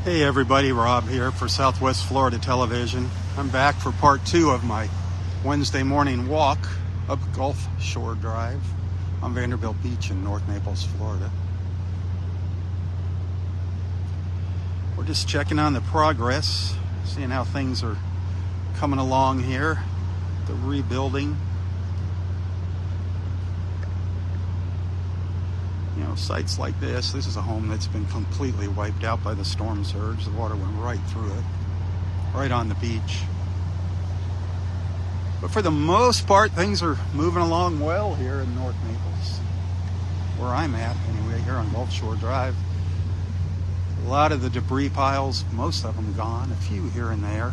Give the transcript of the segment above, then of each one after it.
Hey everybody, Rob here for Southwest Florida Television. I'm back for part 2 of my Wednesday morning walk up Gulf Shore Drive on Vanderbilt Beach in North Naples, Florida. We're just checking on the progress, seeing how things are coming along here, the rebuilding. You know, sites like this is a home that's been completely wiped out by the storm surge. The water went right through it, right on the beach. But for the most part, things are moving along well here in North Naples, where I'm at anyway, here on Gulf Shore Drive. A lot of the debris piles, most of them gone, a few here and there.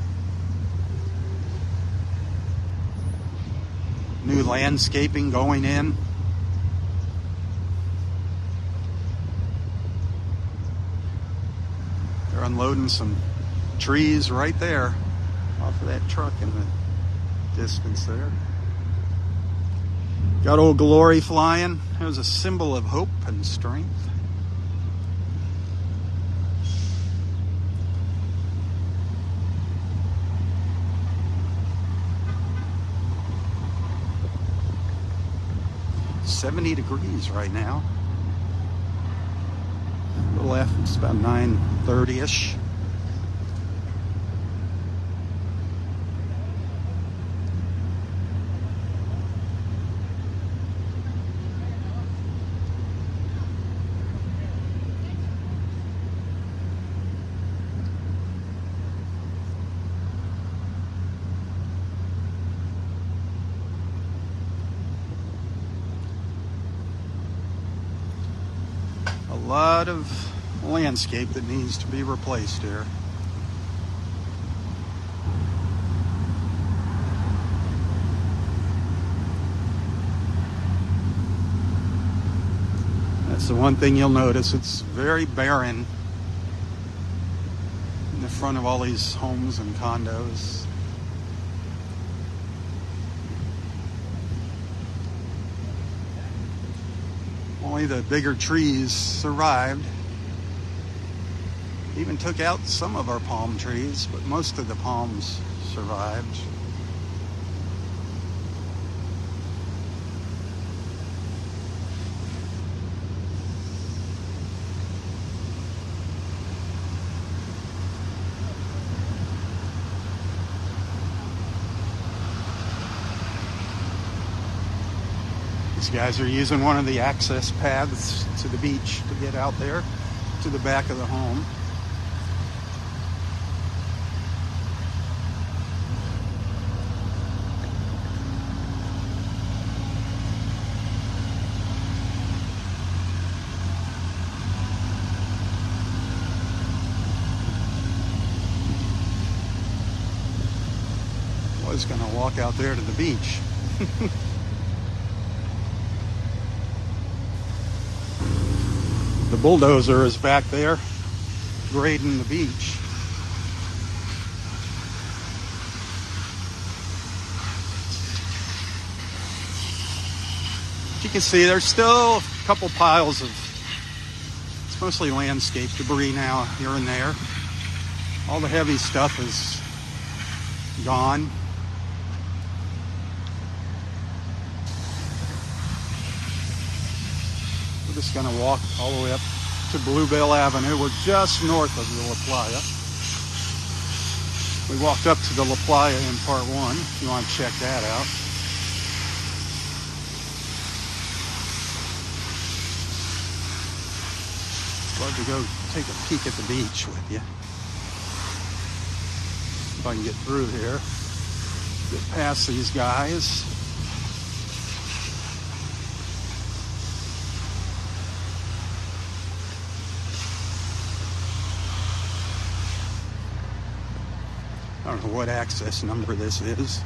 New landscaping going in. They're unloading some trees right there off of that truck in the distance there. Got Old Glory flying. It was a symbol of hope and strength. It's 70 degrees right now. A little after, it's about 9:30-ish. A lot of landscape that needs to be replaced here. That's the one thing you'll notice. It's very barren in the front of all these homes and condos. Only the bigger trees survived. Even took out some of our palm trees, but most of the palms survived. These guys are using one of the access paths to the beach to get out there to the back of the home. I was going to walk out there to the beach. The bulldozer is back there grading the beach. As you can see, there's still a couple piles of, it's mostly landscape debris now here and there. All the heavy stuff is gone. We're just going to walk all the way up to Bluebell Avenue. We're just north of the La Playa. We walked up to the La Playa in part 1, if you want to check that out. Love to go take a peek at the beach with you. If I can get through here, get past these guys. I don't know what access number this is.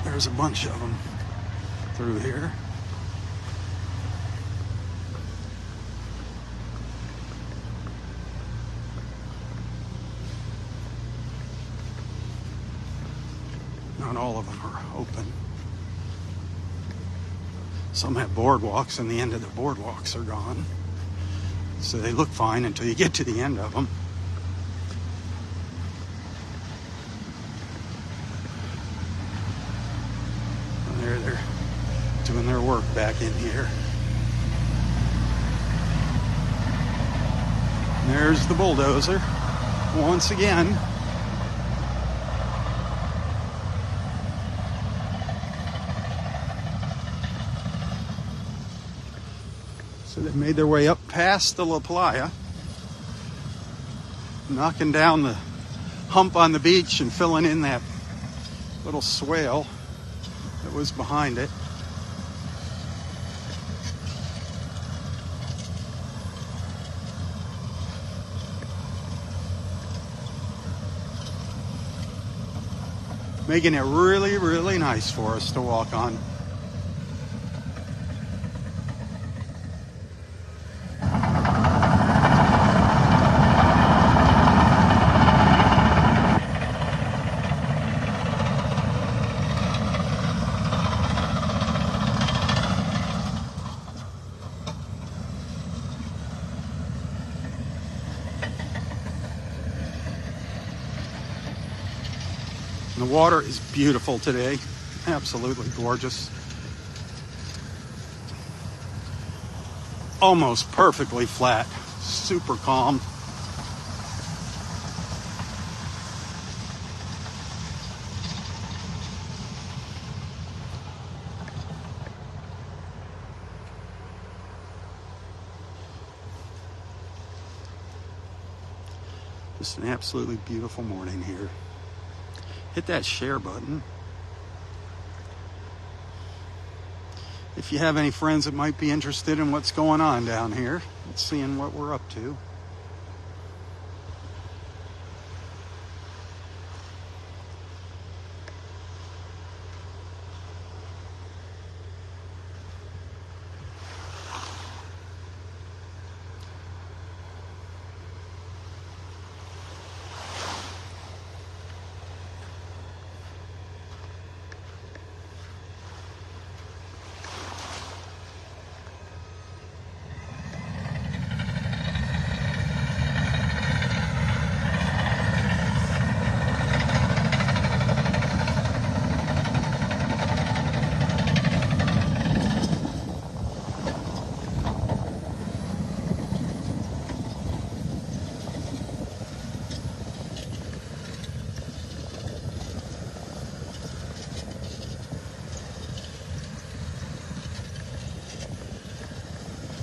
There's a bunch of them through here. Not all of them are open. Some have boardwalks, and the end of the boardwalks are gone. So they look fine until you get to the end of them. And they're doing their work back in here. And there's the bulldozer once again. So they made their way up past the La Playa, knocking down the hump on the beach and filling in that little swale that was behind it. Making it really, really nice for us to walk on. And the water is beautiful today, absolutely gorgeous. Almost perfectly flat, super calm. Just an absolutely beautiful morning here. Hit that share button. If you have any friends that might be interested in what's going on down here, seeing what we're up to.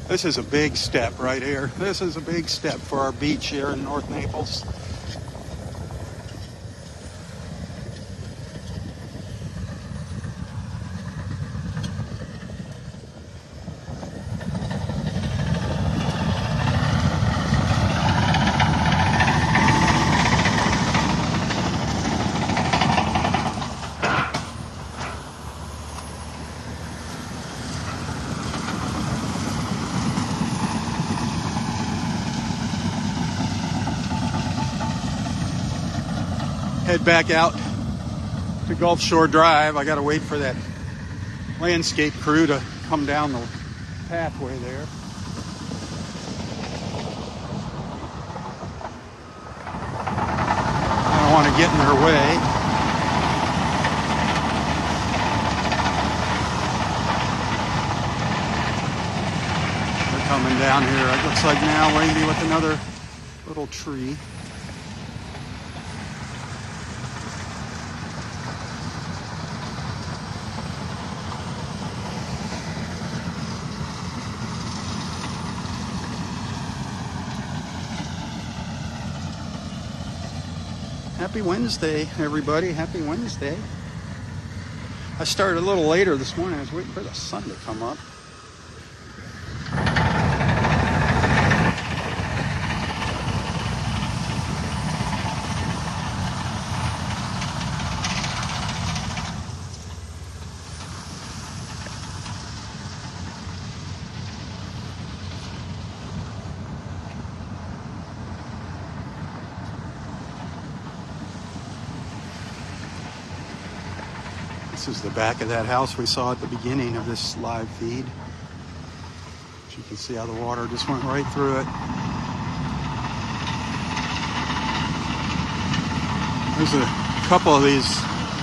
This is a big step right here. This is a big step for our beach here in North Naples. Head back out to Gulf Shore Drive. I gotta wait for that landscape crew to come down the pathway there. I don't want to get in their way. They're coming down here. It looks like now maybe with another little tree. Happy Wednesday, everybody. Happy Wednesday. I started a little later this morning. I was waiting for the sun to come up. This is the back of that house we saw at the beginning of this live feed. You can see how the water just went right through it. There's a couple of these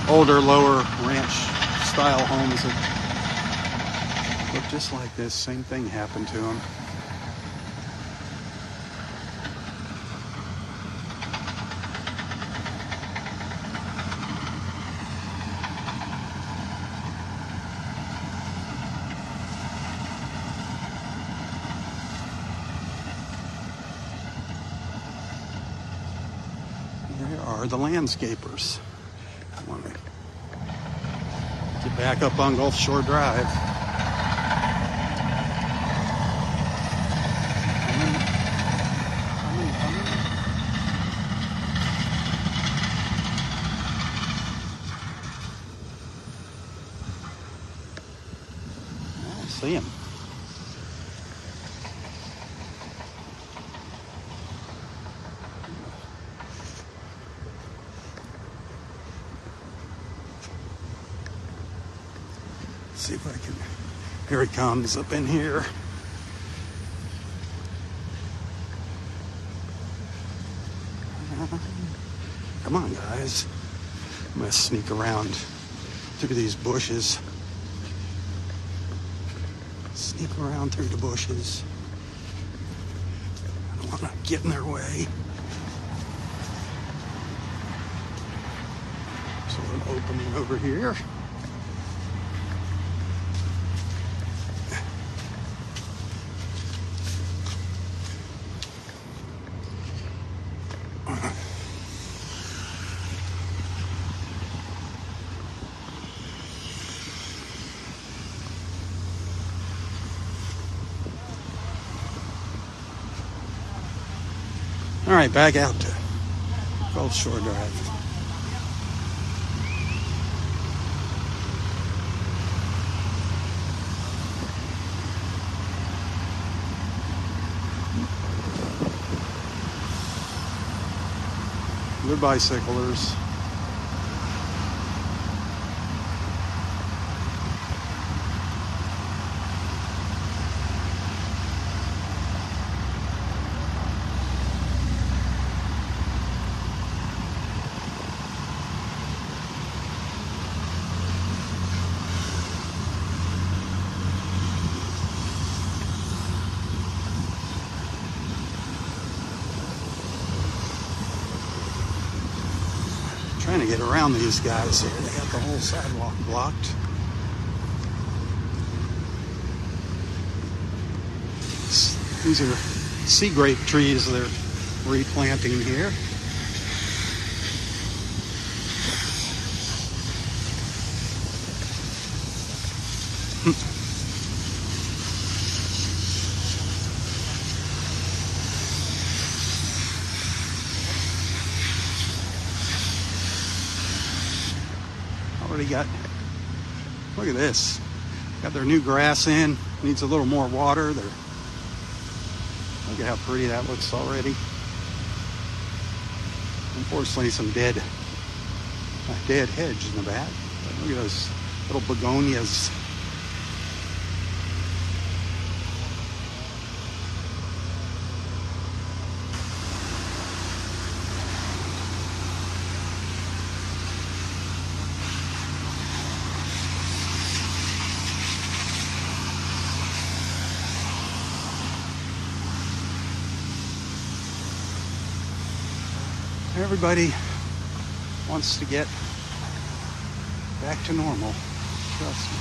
older, lower ranch-style homes that look just like this. Same thing happened to them. There are the landscapers. I want to get back up on Gulf Shore Drive. Coming. I see him. See if I can. Here he comes up in here. Come on, guys. I'm gonna sneak around through these bushes. Sneak around through the bushes. I don't want to get in their way. So an opening over here. All right, back out to Gulf Shore Drive. Good bicyclers. Trying to get around these guys here. They got the whole sidewalk blocked. These are sea grape trees they're replanting here. Already got, look at this. Got their new grass in. Needs a little more water. Look at how pretty that looks already. Unfortunately, some dead hedge in the back. But look at those little begonias. Everybody wants to get back to normal. Trust me.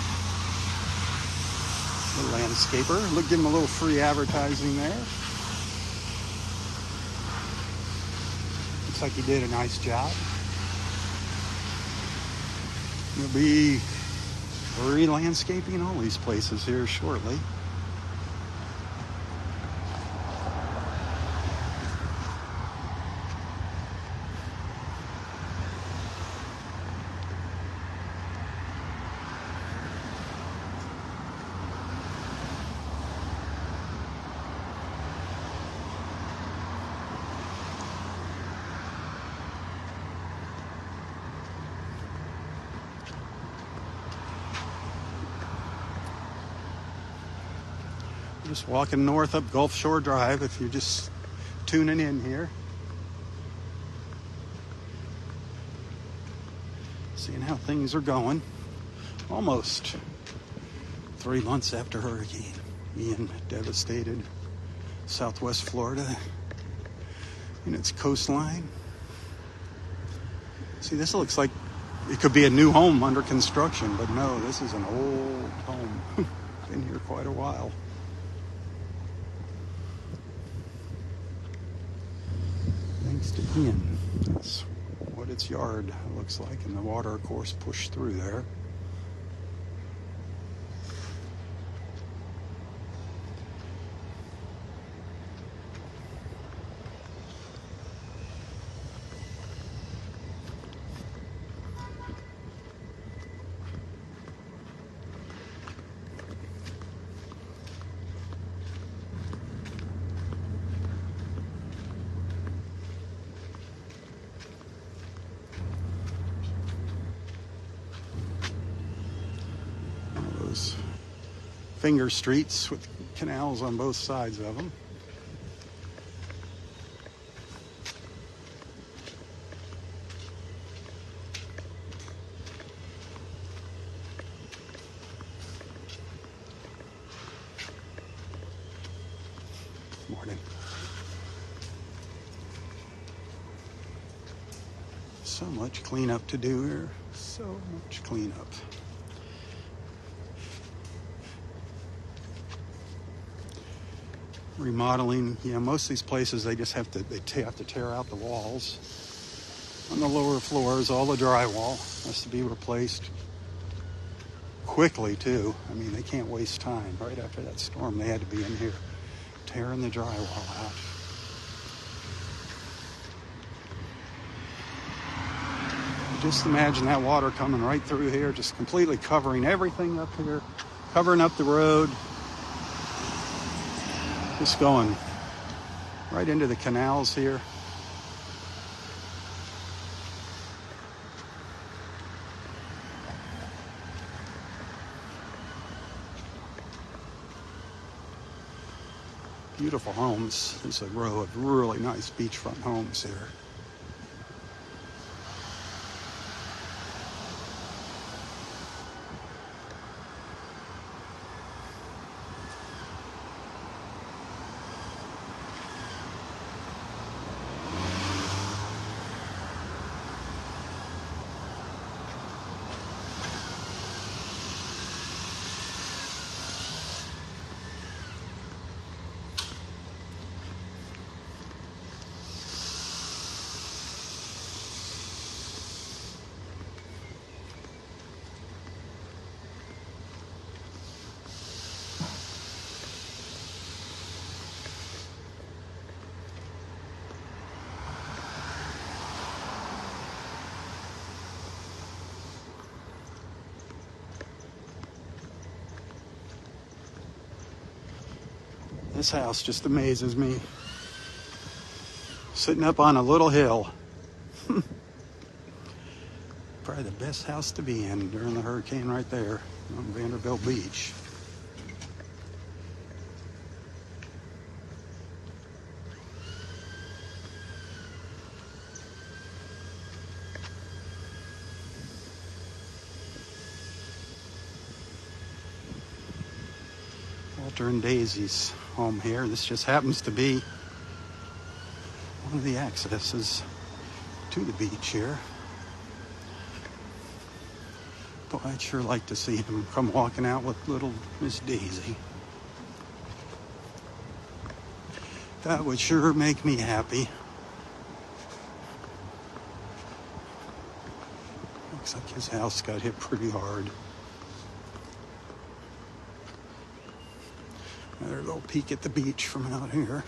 Little landscaper. Look, give him a little free advertising there. Looks like he did a nice job. He'll be re-landscaping all these places here shortly. Just walking north up Gulf Shore Drive if you're just tuning in here. Seeing how things are going. Almost 3 months after Hurricane Ian devastated Southwest Florida and its coastline. See, this looks like it could be a new home under construction, but no, this is an old home. Been here quite a while. Thanks to Ian. That's what its yard looks like, and the water, of course, pushed through there. Those finger streets with canals on both sides of them. Morning. So much cleanup to do here. So much cleanup. Remodeling, most of these places they have to tear out the walls on the lower floors. All the drywall has to be replaced quickly too. I mean, they can't waste time. Right after that storm, they had to be in here tearing the drywall out. Just imagine that water coming right through here, just completely covering everything up here, covering up the road. Just going right into the canals here. Beautiful homes. There's a row of really nice beachfront homes here. This house just amazes me. Sitting up on a little hill. Probably the best house to be in during the hurricane right there on Vanderbilt Beach. Walter and Daisy's home here. This just happens to be one of the accesses to the beach here. Boy, I'd sure like to see him come walking out with little Miss Daisy. That would sure make me happy. Looks like his house got hit pretty hard. Another little peek at the beach from out here.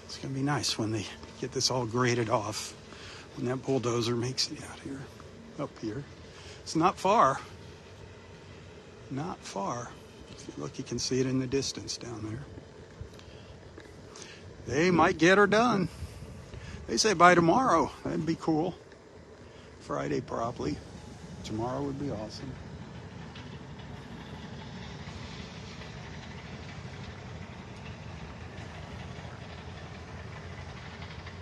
It's gonna be nice when they get this all graded off, when that bulldozer makes it out here. Up here. It's not far. Not far. If you look, you can see it in the distance down there. They might get her done. They say by tomorrow. That'd be cool. Friday probably. Tomorrow would be awesome.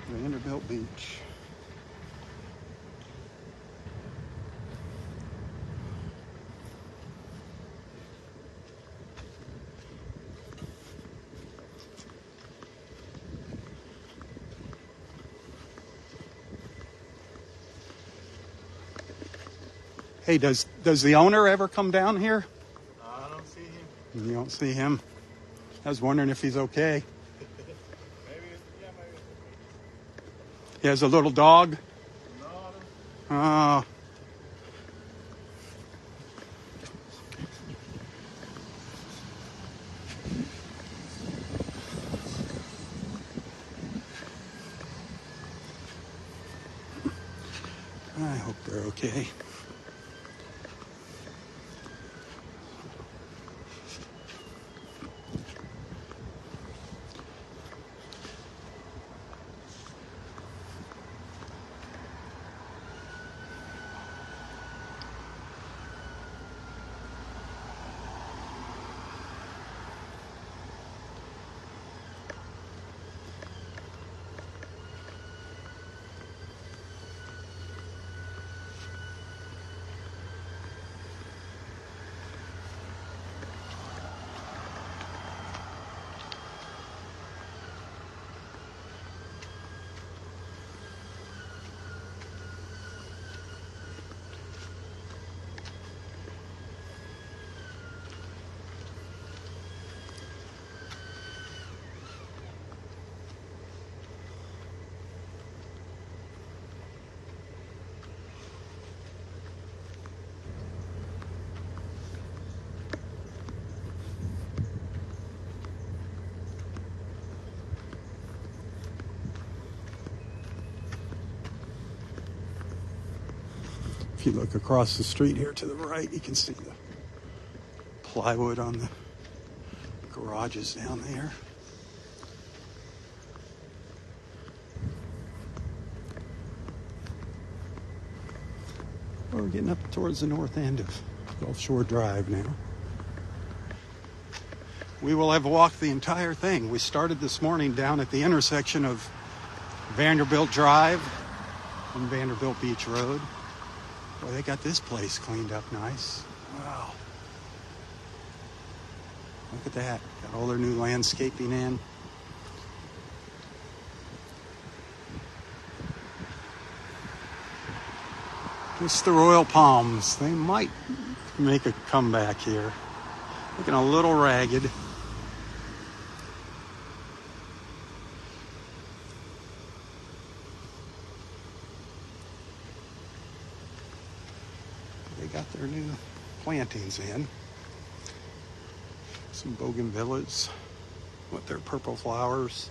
Vanderbilt Beach. Hey, does the owner ever come down here? I don't see him. You don't see him? I was wondering if he's okay. Maybe. He has a little dog? No. Oh. I hope they're okay. If you look across the street here to the right, you can see the plywood on the garages down there. Well, we're getting up towards the north end of Gulf Shore Drive now. We will have walked the entire thing. We started this morning down at the intersection of Vanderbilt Drive and Vanderbilt Beach Road. Boy, they got this place cleaned up nice. Wow. Look at that. Got all their new landscaping in. Just the Royal Palms. They might make a comeback here. Looking a little ragged. They got their new plantings in. Some bougainvilleas with their purple flowers.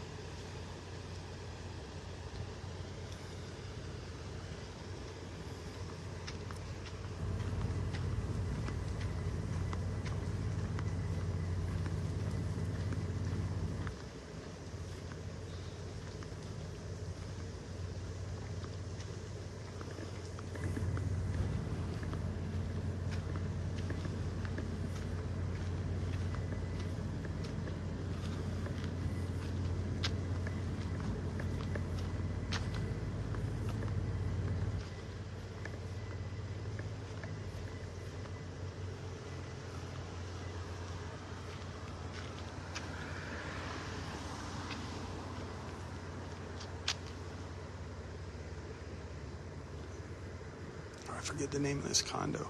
I forget the name of this condo.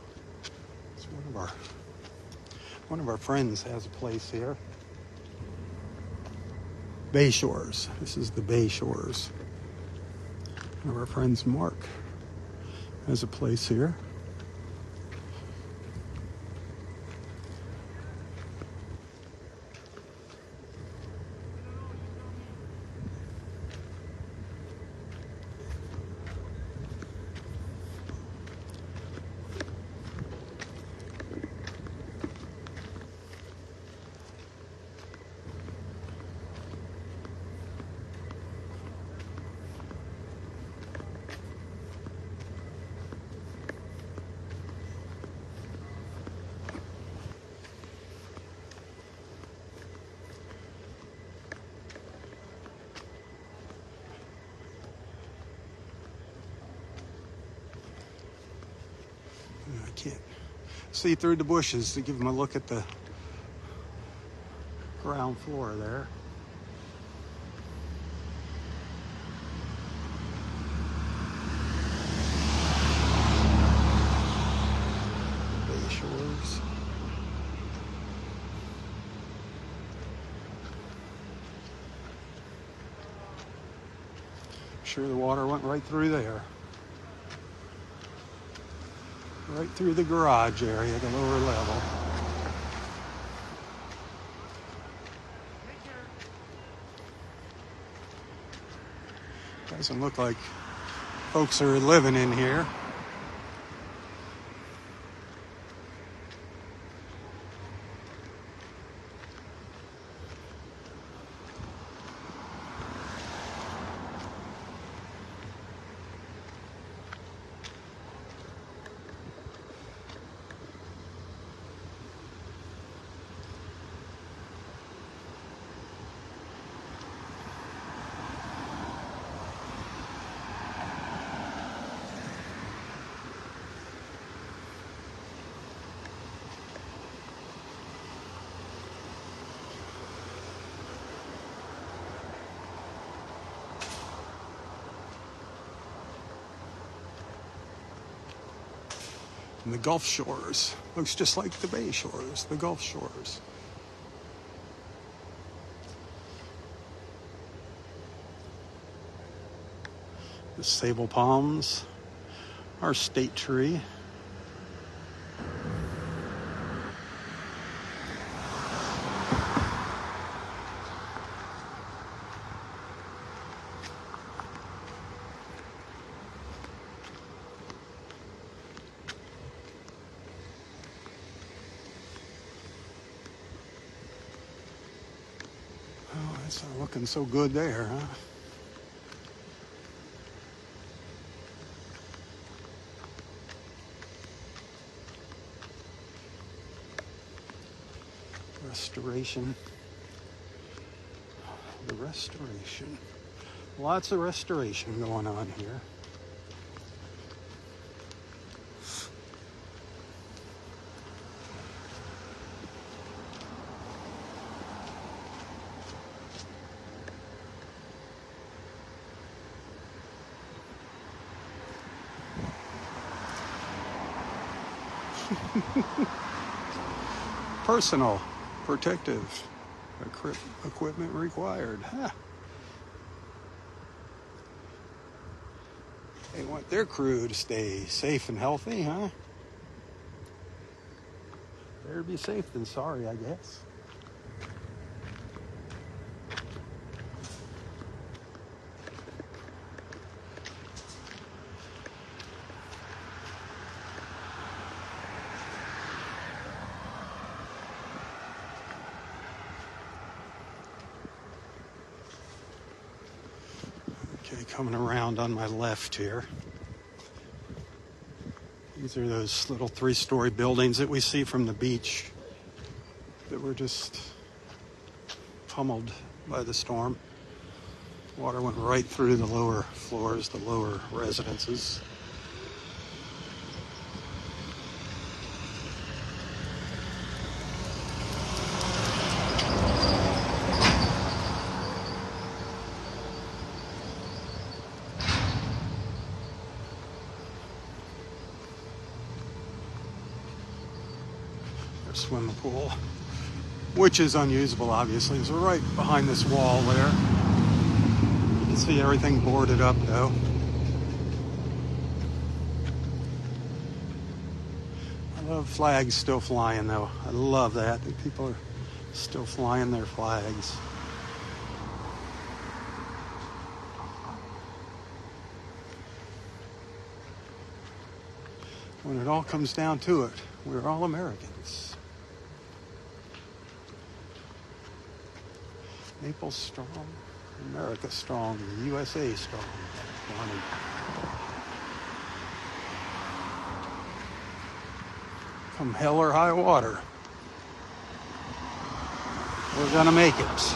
It's one of our friends has a place here. Bay Shores. This is the Bay Shores. One of our friends, Mark, has a place here. see through the bushes to give them a look at the ground floor there. Bay Shores. Sure, the water went right through there. Right through the garage area, the lower level. Doesn't look like folks are living in here. And the Gulf Shores. Looks just like the Bay Shores, the Gulf Shores. The sable palms, our state tree. Oh, it's not looking so good there, huh? Restoration. The restoration. Lots of restoration going on here. Personal protective equipment required. Huh. They want their crew to stay safe and healthy, huh? Better be safe than sorry, I guess. Okay, coming around on my left here. These are those little 3-story buildings that we see from the beach that were just pummeled by the storm. Water went right through the lower floors, the lower residences. Their swimming pool, which is unusable, obviously. It's right behind this wall there. You can see everything boarded up, though. I love flags still flying, though. I love that people are still flying their flags. When it all comes down to it, we're all Americans. Naples strong, America strong, USA strong. Come hell or high water, we're gonna make it.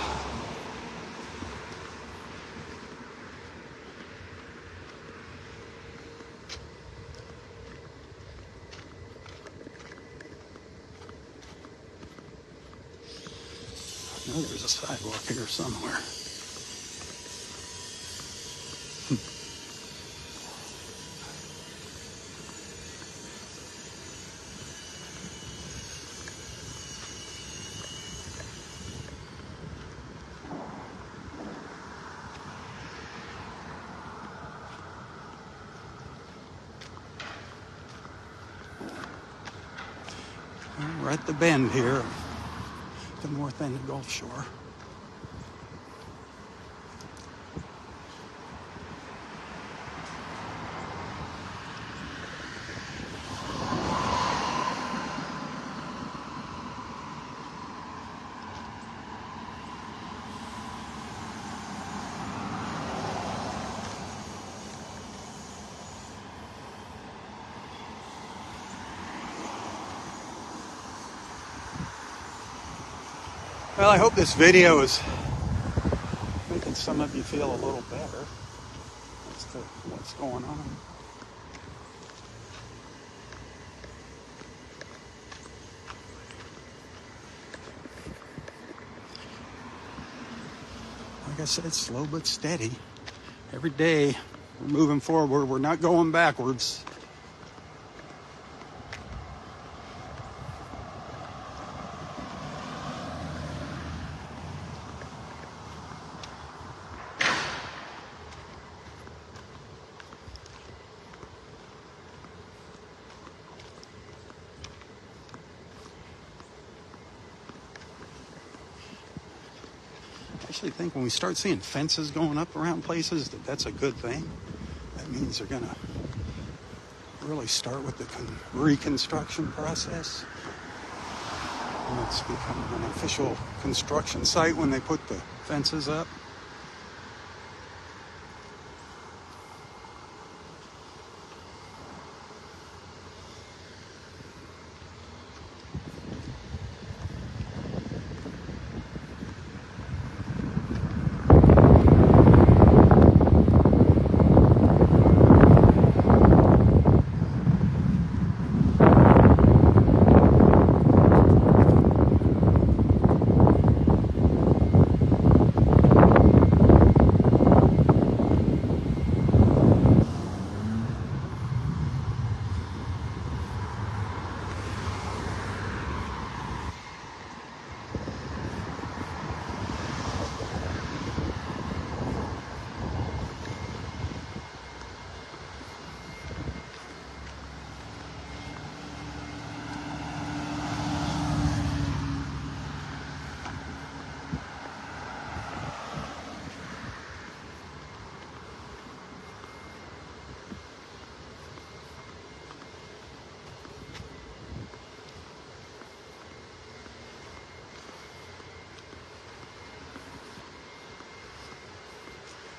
I know there's a sidewalk here somewhere. We're at the bend here, the north end of Gulf Shore. Well, I hope this video is making some of you feel a little better as to what's going on. Like I said, slow but steady. Every day we're moving forward. We're not going backwards. I actually think when we start seeing fences going up around places, that's a good thing. That means they're going to really start with the reconstruction process. And it's becoming an official construction site when they put the fences up.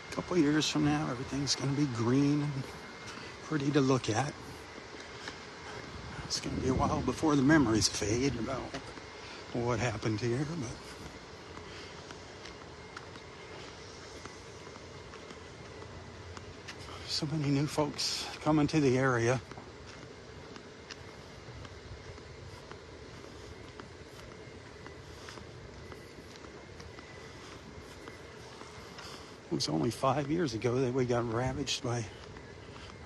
A couple years from now, everything's going to be green and pretty to look at. It's going to be a while before the memories fade about what happened here, but so many new folks coming to the area. It was only 5 years ago that we got ravaged by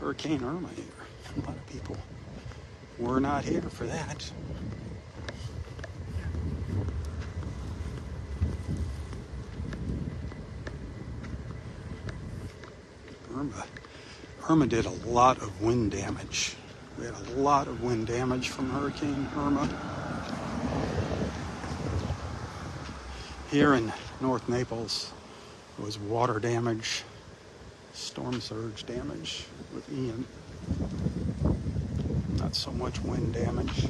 Hurricane Irma here. A lot of people were not here for that. Irma did a lot of wind damage. We had a lot of wind damage from Hurricane Irma. Here in North Naples, it was water damage, storm surge damage with Ian. Not so much wind damage.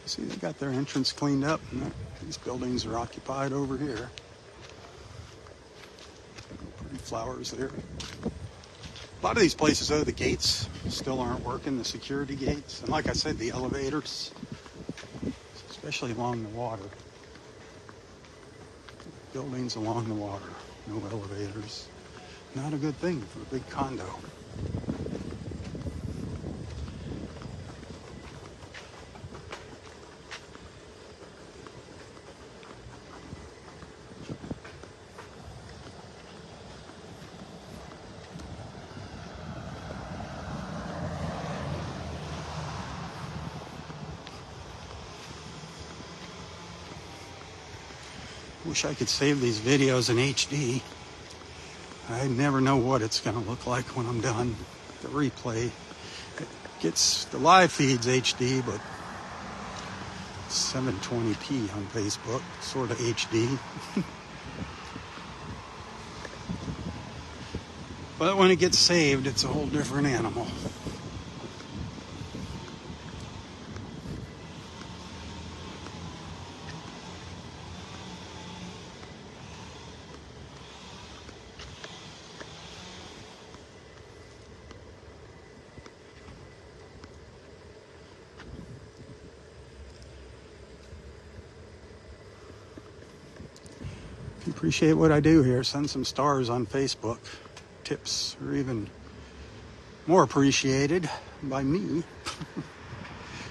See, they got their entrance cleaned up, and these buildings are occupied over here. Pretty flowers there. A lot of these places, though, the gates still aren't working, the security gates. And like I said, the elevators, especially along the water. Buildings along the water, no elevators. Not a good thing for a big condo. Wish I could save these videos in HD. I never know what it's going to look like when I'm done. The replay. It gets the live feeds HD, but 720p on Facebook, sort of HD. But when it gets saved, it's a whole different animal. If you appreciate what I do here, send some stars on Facebook. Tips are even more appreciated by me.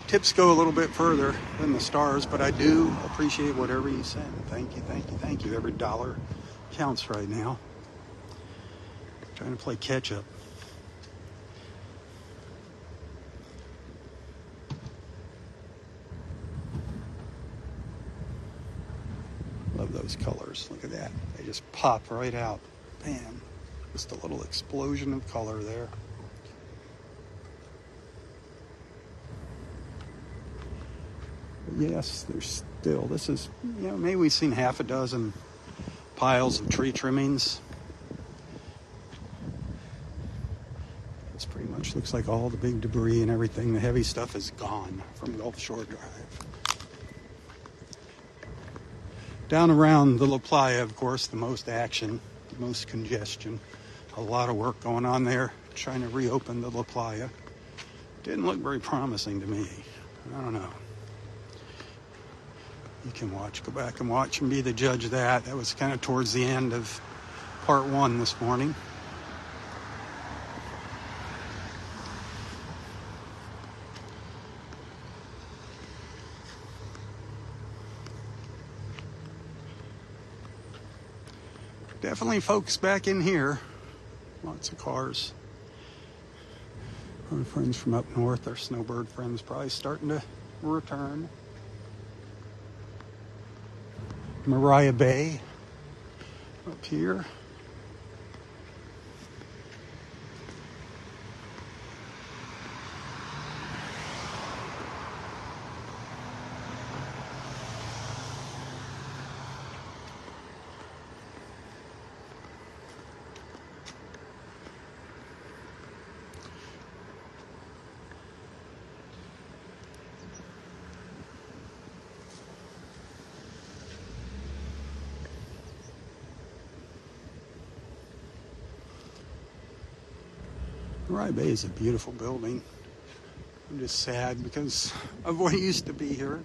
Tips go a little bit further than the stars, but I do appreciate whatever you send. Thank you, thank you, thank you. Every dollar counts right now. Trying to play catch up. Love those colors. Look at that. They just pop right out. Bam. Just a little explosion of color there. But yes, there's still, this is, maybe we've seen half a dozen piles of tree trimmings. It's pretty much looks like all the big debris and everything, the heavy stuff is gone from Gulf Shore Drive. Down around the La Playa, of course, the most action, the most congestion. A lot of work going on there, trying to reopen the La Playa. Didn't look very promising to me. I don't know. You can watch, go back and watch and be the judge of that. That was kind of towards the end of part one this morning. Definitely folks back in here. Lots of cars. Our friends from up north, our snowbird friends, probably starting to return. Mariah Bay up here. Mariah Bay is a beautiful building. I'm just sad because of what used to be here.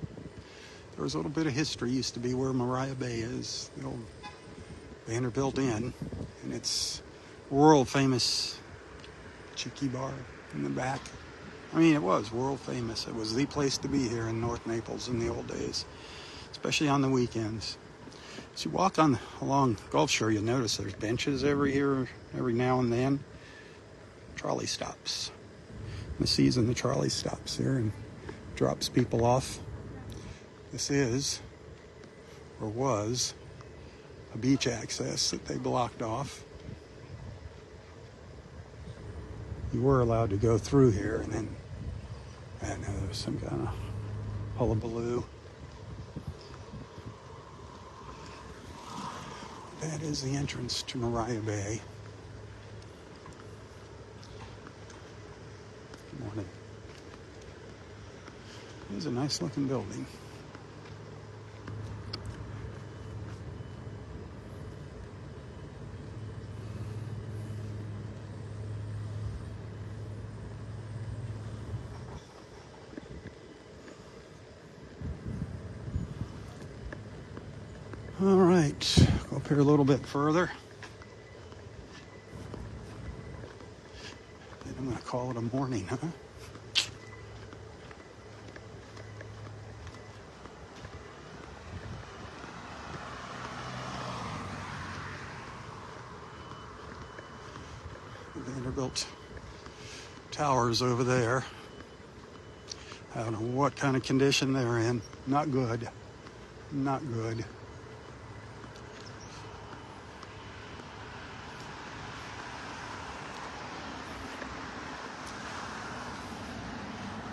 There was a little bit of history used to be where Mariah Bay is, the old Vanderbilt Inn, and it's world famous Chicky Bar in the back. I mean, it was world famous. It was the place to be here in North Naples in the old days, especially on the weekends. As you walk along Gulf Shore, you'll notice there's benches every now and then. Trolley stops. In the season, the trolley stops here and drops people off. This is, or was, a beach access that they blocked off. You were allowed to go through here, and then, I don't know, there was some kind of hullabaloo. That is the entrance to Mariah Bay. Good morning. It is a nice looking building. right, go up here a little bit further. And I'm going to call it a morning, huh? Vanderbilt Towers over there. I don't know what kind of condition they're in. Not good. Not good.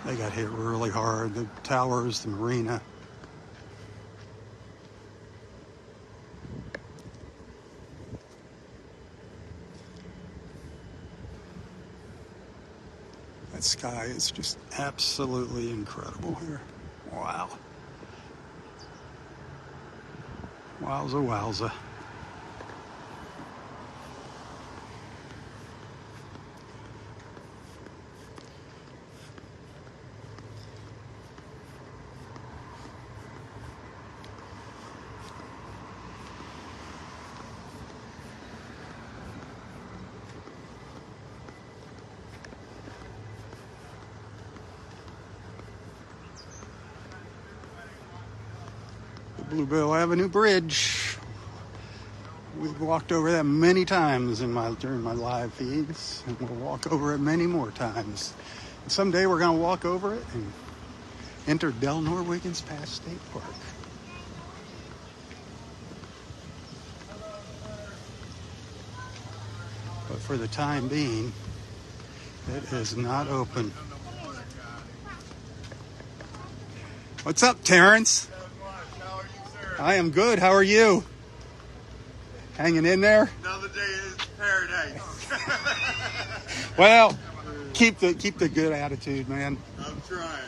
They got hit really hard. The towers, the marina. That sky is just absolutely incredible here. Wow. Wowza, wowza. Bluebell Avenue Bridge. We've walked over that many times during my live feeds, and we'll walk over it many more times. And someday we're going to walk over it and enter Delnor Wiggins Pass State Park. But for the time being, it is not open. What's up, Terrence? How are you, sir? I am good. How are you? Hanging in there? Another day is paradise. Well, keep the good attitude, man. I'm trying.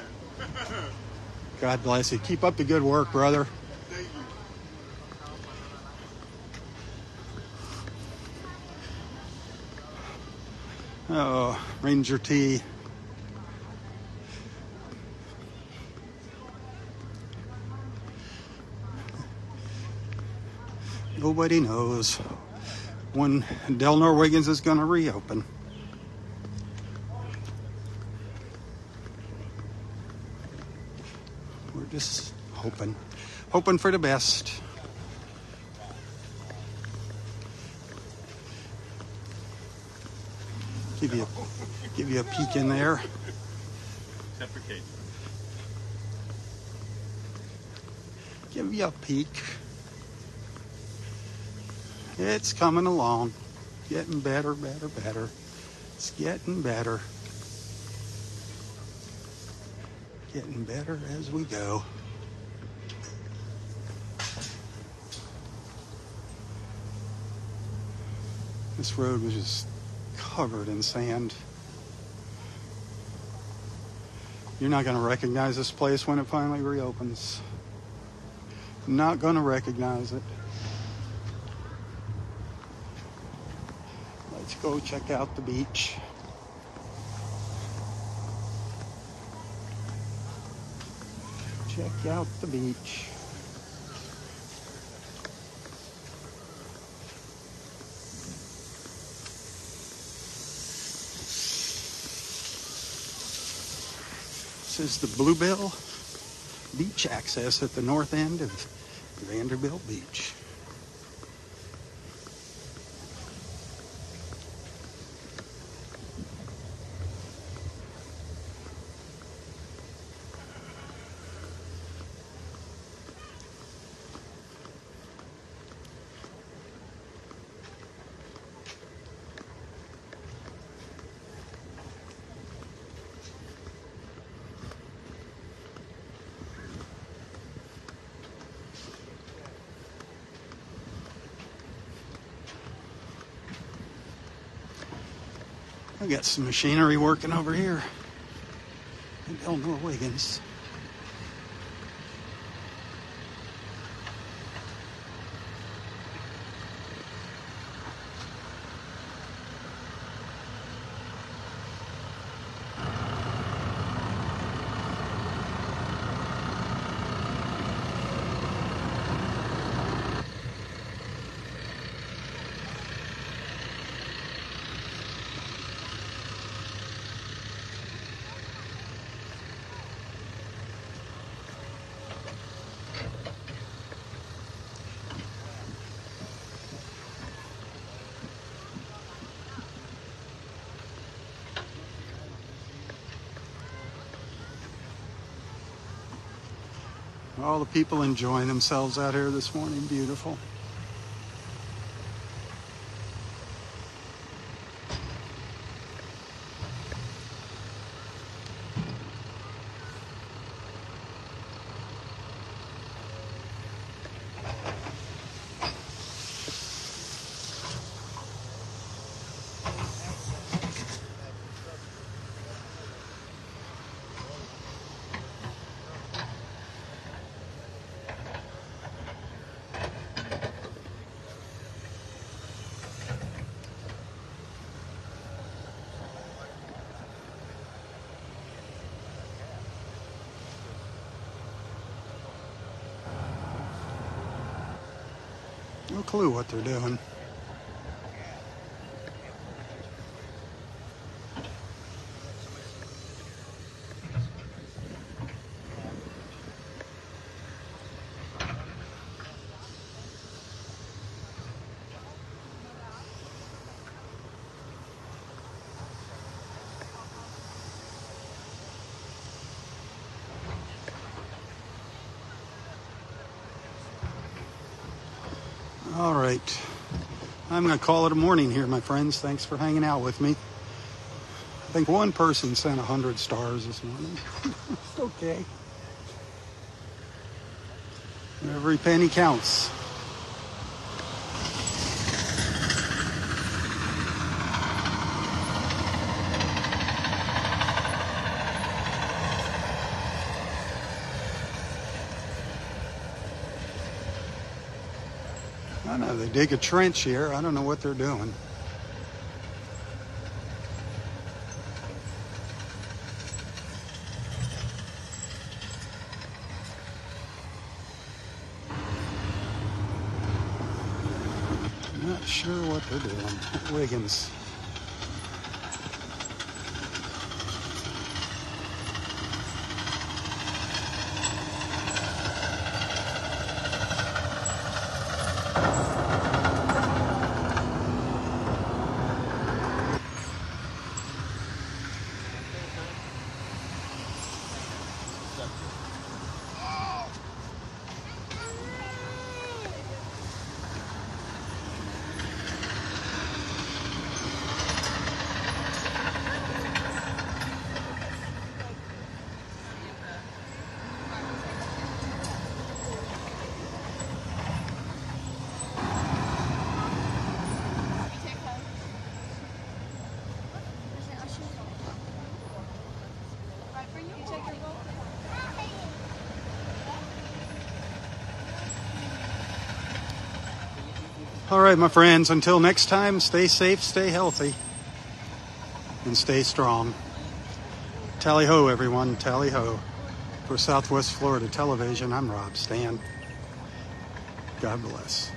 God bless you. Keep up the good work, brother. Thank you. Oh, Ranger T. Nobody knows when Delnor Wiggins is going to reopen. We're just hoping for the best. Give you a peek in there. Deprecate. Give you a peek. It's coming along. Getting better. It's getting better. Getting better as we go. This road was just covered in sand. You're not going to recognize this place when it finally reopens. Not going to recognize it. Let's go check out the beach. Check out the beach. This is the Bluebell Beach access at the north end of Vanderbilt Beach. I got some machinery working over here in Delnor Wiggins. All the people enjoying themselves out here this morning. Beautiful. No clue what they're doing. All right. I'm going to call it a morning here, my friends. Thanks for hanging out with me. I think one person sent 100 stars this morning. It's okay. Every penny counts. I know they dig a trench here. I don't know what they're doing. Not sure what they're doing. Wiggins. All right, my friends, until next time, stay safe, stay healthy, and stay strong. Tally-ho, everyone, tally-ho. For Southwest Florida Television, I'm Robb Stan. God bless.